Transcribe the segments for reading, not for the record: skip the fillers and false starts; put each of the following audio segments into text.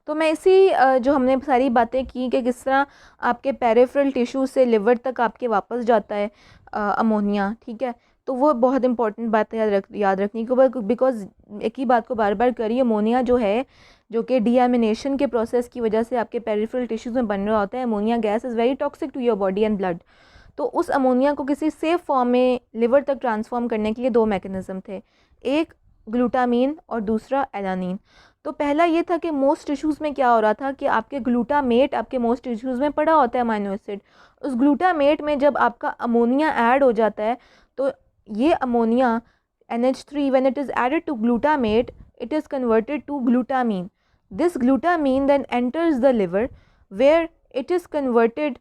तो मैं इसी जो हमने सारी बातें की कि किस तरह आपके पेरिफेरल टिश्यू से लिवर तक आपके वापस जाता है अमोनिया, ठीक है। तो वो बहुत इंपॉर्टेंट बात है याद रखने को, बिकॉज एक ही बात को बार बार करिए, अमोनिया जो है जो कि डीएमिनेशन के प्रोसेस की वजह से आपके पेरिफेरल टिश्यूज़ में बन रहा होता है, ammonia gas is very toxic to your body and blood. तो उस अमोनिया को किसी सेफ फॉर्म में लिवर तक ट्रांसफॉर्म करने के लिए दो मैकेनिज़्म थे, एक ग्लूटामीन और दूसरा एलानीन। तो पहला ये था कि मोस्ट टिश्यूज़ में क्या हो रहा था कि आपके ग्लूटामेट आपके मोस्ट टिश्यूज़ में पड़ा होता है अमाइनो एसिड। उस ग्लूटामेट में जब आपका अमोनिया ऐड हो जाता है तो ये ammonia NH3 when it is added to glutamate it is converted to glutamine. This glutamine then enters the liver where it is converted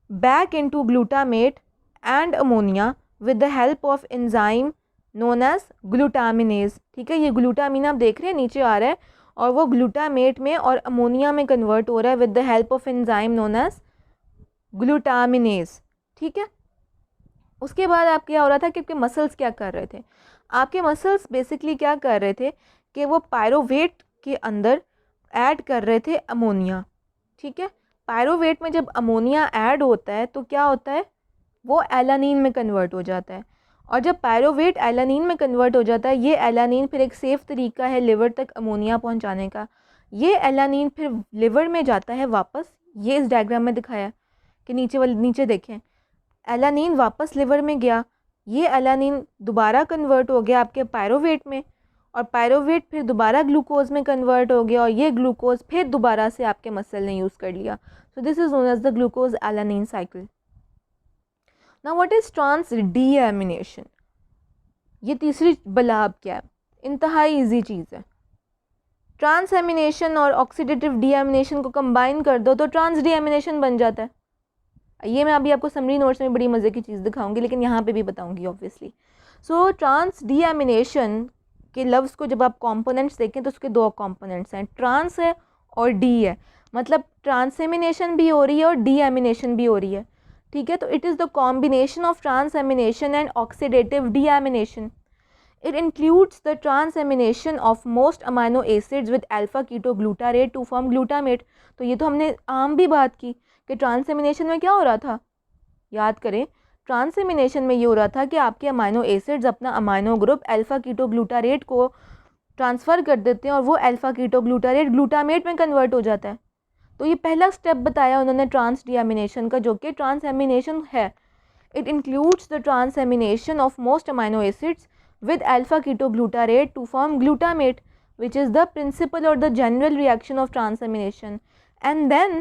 back into glutamate and ammonia with the help of enzyme known as glutaminase। ठीक है, ये glutamine आप देख रहे हैं नीचे आ रहा है और वो ग्लूटामेट में और अमोनिया में कन्वर्ट हो रहा है with the help of enzyme known as glutaminase. ठीक है, उसके बाद आप क्या हो रहा था कि आपके मसल्स क्या कर रहे थे, आपके मसल्स बेसिकली क्या कर रहे थे कि वो पायरोवेट के अंदर ऐड कर रहे थे अमोनिया। ठीक है, पायरोवेट में जब अमोनिया ऐड होता है तो क्या होता है, वो एलानीन में कन्वर्ट हो जाता है। और जब पायरोवेट एलानीन में कन्वर्ट हो जाता है, ये एलानीन फिर एक सेफ़ तरीका है लिवर तक अमोनिया पहुंचाने का। ये एलानीन फिर लिवर में जाता है वापस, ये इस डायग्राम में दिखाया कि नीचे देखें, एलानीन वापस लिवर में गया, ये एलानीन दोबारा कन्वर्ट हो गया आपके पायरोवेट में और पायरोवेट फिर दोबारा ग्लूकोज में कन्वर्ट हो गया और ये ग्लूकोज फिर दोबारा से आपके मसल ने यूज़ कर लिया। So this is known as the glucose alanine cycle. Now what is trans deamination, ये तीसरी बला अब क्या है, इंतहाई इजी चीज़ है। ट्रांस एमिनेशन और ऑक्सीडेटिव डीएमिनेशन को कंबाइन कर दो तो ट्रांस डीएमिनेशन बन जाता है। ये मैं अभी आपको समरी नोट्स में बड़ी मज़े की चीज़ दिखाऊंगी, लेकिन यहाँ पे भी बताऊंगी ऑब्वियसली। सो ट्रांस डीएमिनेशन के लफ्ज़ को जब आप कंपोनेंट्स देखें तो उसके दो कंपोनेंट्स हैं, ट्रांस है और डी है, मतलब ट्रांसएमिनेशन भी हो रही है और डीएमिनेशन भी हो रही है। ठीक है, तो it is the combination of transamination and oxidative deamination. It includes the transamination of most amino acids with alpha ketoglutarate to form glutamate। तो ये तो हमने आम भी बात की कि ट्रांसएमिनेशन में क्या हो रहा था, याद करें, ट्रांसएमिनेशन में ये हो रहा था कि आपके अमाइनो एसिड्स अपना अमाइनो ग्रुप अल्फा कीटोग्लूटारेट को ट्रांसफ़र कर देते हैं और वो अल्फा कीटोग्लूटारेट ग्लूटामेट में कन्वर्ट हो जाता है। तो ये पहला स्टेप बताया उन्होंने ट्रांस डीएमिनेशन का, जो कि ट्रांसएमिनेशन है। It includes the transamination of most amino acids with alpha ketoglutarate to form glutamate, which is the principle or the general reaction of transamination, and then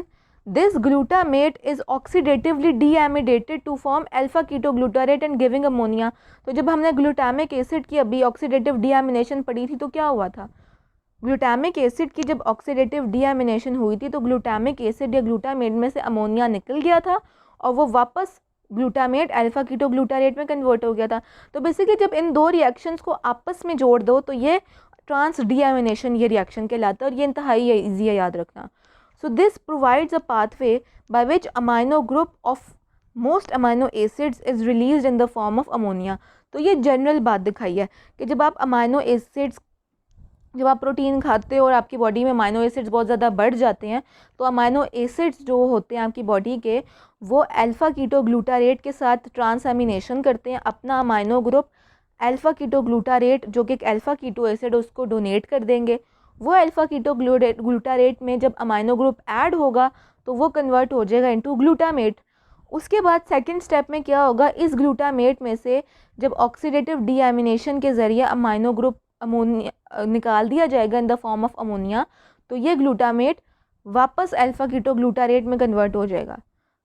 this glutamate is oxidatively deamidated to form alpha ketoglutarate and giving ammonia। तो जब हमने glutamic acid की अभी oxidative deamination पढ़ी थी तो क्या हुआ था, ग्लूटामिक एसिड की जब ऑक्सीडेटिव डीएमिनेशन हुई थी तो ग्लूटामिक एसिड या ग्लूटामेट में से अमोनिया निकल गया था और वो वापस ग्लूटामेट अल्फा कीटोग्लूटारेट में कन्वर्ट हो गया था। तो बेसिकली जब इन दो रिएक्शंस को आपस में जोड़ दो तो ये ट्रांस डीएमिनेशन ये रिएक्शन कहलाता है और ये इंतहाई ईजी है याद रखना। So this provides a pathway by which amino group of most amino acids is released in the form of ammonia. तो ये जनरल बात दिखाई है कि जब आप अमाइनो एसिड्स, जब आप प्रोटीन खाते हो और आपकी बॉडी में अमाइनो एसिड्स बहुत ज़्यादा बढ़ जाते हैं तो अमाइनो एसिड्स जो होते हैं आपकी बॉडी के, वो अल्फ़ा कीटोग्लूटारेट के साथ ट्रांसएमिनेशन करते हैं, अपना अमाइनो ग्रुप अल्फ़ा कीटोग्लूटारेट जो कि एक अल्फ़ा कीटो एसिड उसको डोनेट कर देंगे। वो अल्फ़ा कीटोग्लूटारेट में जब अमाइनो ग्रुप ऐड होगा तो वो कन्वर्ट हो जाएगा इनटू ग्लूटामेट। उसके बाद सेकंड स्टेप में क्या होगा, इस ग्लूटामेट में से जब ऑक्सीडेटिव डीएमिनेशन के ज़रिए अमाइनो ग्रुप अमोनिया निकाल दिया जाएगा in the form of ammonia, तो ये ग्लूटामेट वापस अल्फ़ा कीटोग्लूटारेट में कन्वर्ट हो जाएगा।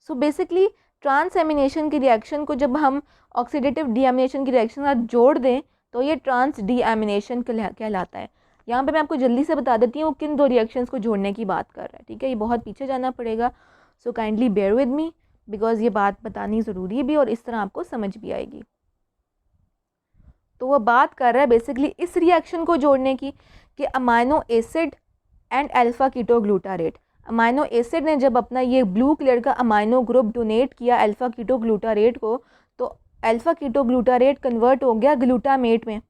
सो बेसिकली ट्रांसएमिनेशन की रिएक्शन को जब हम ऑक्सीडेटिव डीएमिनेशन की रिएक्शन के साथ जोड़ दें तो ये ट्रांस डीएमिनेशन कहलाता है। यहाँ पे मैं आपको जल्दी से बता देती हूँ किन दो रिएक्शंस को जोड़ने की बात कर रहा है। ठीक है, ये बहुत पीछे जाना पड़ेगा, so kindly bear with me because ये बात बतानी ज़रूरी भी और इस तरह आपको समझ भी आएगी। तो वह बात कर रहा है बेसिकली इस रिएक्शन को जोड़ने की कि amino acid and alpha ketoglutarate, amino acid ने जब अपना ये ब्लू कलर का अमाइनो ग्रुप डोनेट किया अल्फ़ा कीटोग्लूटारेट को तो अल्फ़ा कीटोग्लूटारेट कन्वर्ट हो गया ग्लूटामेट में।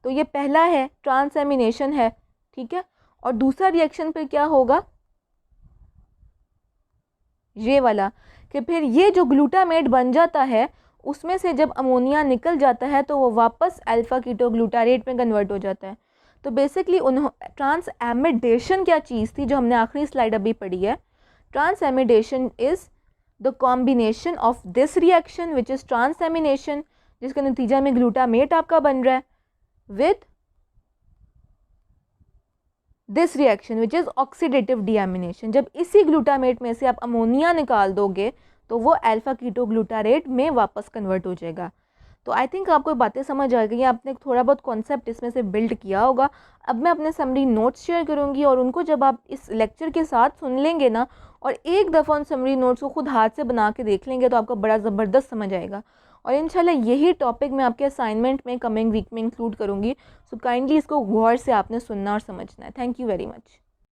तो ये पहला है ट्रांसएमिनेशन है। ठीक है, और दूसरा रिएक्शन फिर क्या होगा, ये वाला, कि फिर ये जो ग्लूटामेट बन जाता है उसमें से जब अमोनिया निकल जाता है तो वो वापस अल्फ़ा कीटोग्लूटारेट में कन्वर्ट हो जाता है। तो बेसिकली ट्रांस एमिडेशन क्या चीज़ थी जो हमने आखिरी स्लाइड अभी पढ़ी है। Transdeamination is the combination of this reaction which is transamination, जिसके नतीजा में ग्लूटामेट आपका बन रहा है, with this reaction which is oxidative deamination. जब इसी ग्लूटामेट में से आप अमोनिया निकाल दोगे तो वो अल्फ़ा कीटोग्लूटारेट में वापस कन्वर्ट हो जाएगा। तो आई थिंक आपको बातें समझ आ गई, आपने थोड़ा बहुत कॉन्सेप्ट इसमें से बिल्ड किया होगा। अब मैं अपने समरी नोट्स शेयर करूँगी और उनको जब आप इस लेक्चर के साथ सुन लेंगे ना और एक दफ़ा उन समरी नोट्स को खुद हाथ से बना के देख लेंगे तो आपको बड़ा ज़बरदस्त समझ आएगा। और इंशाल्लाह यही टॉपिक मैं आपके असाइनमेंट में कमिंग वीक में इंक्लूड करूँगी। सो काइंडली इसको गौर से आपने सुनना और समझना है। Thank you very much.